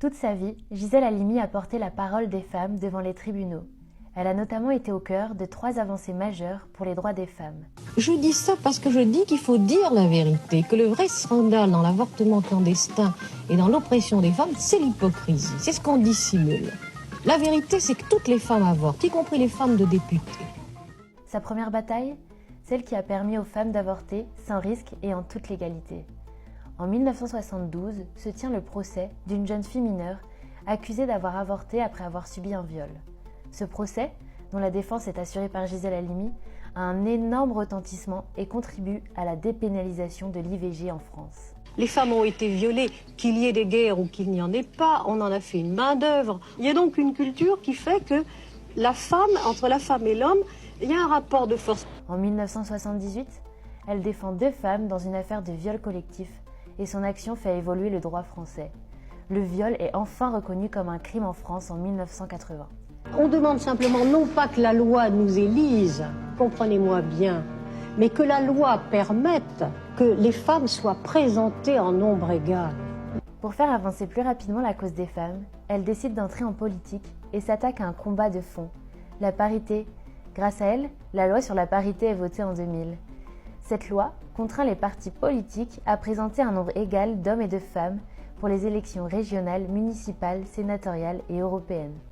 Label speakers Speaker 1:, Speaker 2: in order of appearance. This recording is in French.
Speaker 1: Toute sa vie, Gisèle Halimi a porté la parole des femmes devant les tribunaux. Elle a notamment été au cœur de 3 avancées majeures pour les droits des femmes.
Speaker 2: Je dis ça parce que je dis qu'il faut dire la vérité, que le vrai scandale dans l'avortement clandestin et dans l'oppression des femmes, c'est l'hypocrisie, c'est ce qu'on dissimule. La vérité, c'est que toutes les femmes avortent, y compris les femmes de députés.
Speaker 1: Sa première bataille, celle qui a permis aux femmes d'avorter sans risque et en toute légalité. En 1972 se tient le procès d'une jeune fille mineure accusée d'avoir avorté après avoir subi un viol. Ce procès, dont la défense est assurée par Gisèle Halimi, a un énorme retentissement et contribue à la dépénalisation de l'IVG en France.
Speaker 2: Les femmes ont été violées, qu'il y ait des guerres ou qu'il n'y en ait pas, on en a fait une main-d'œuvre. Il y a donc une culture qui fait que la femme, entre la femme et l'homme, il y a un rapport de force.
Speaker 1: En 1978, elle défend 2 femmes dans une affaire de viol collectif et son action fait évoluer le droit français. Le viol est enfin reconnu comme un crime en France en 1980.
Speaker 2: On demande simplement non pas que la loi nous élise, comprenez-moi bien, mais que la loi permette que les femmes soient présentées en nombre égal.
Speaker 1: Pour faire avancer plus rapidement la cause des femmes, elle décide d'entrer en politique et s'attaque à un combat de fond, la parité. Grâce à elle, la loi sur la parité est votée en 2000. Cette loi contraint les partis politiques à présenter un nombre égal d'hommes et de femmes pour les élections régionales, municipales, sénatoriales et européennes.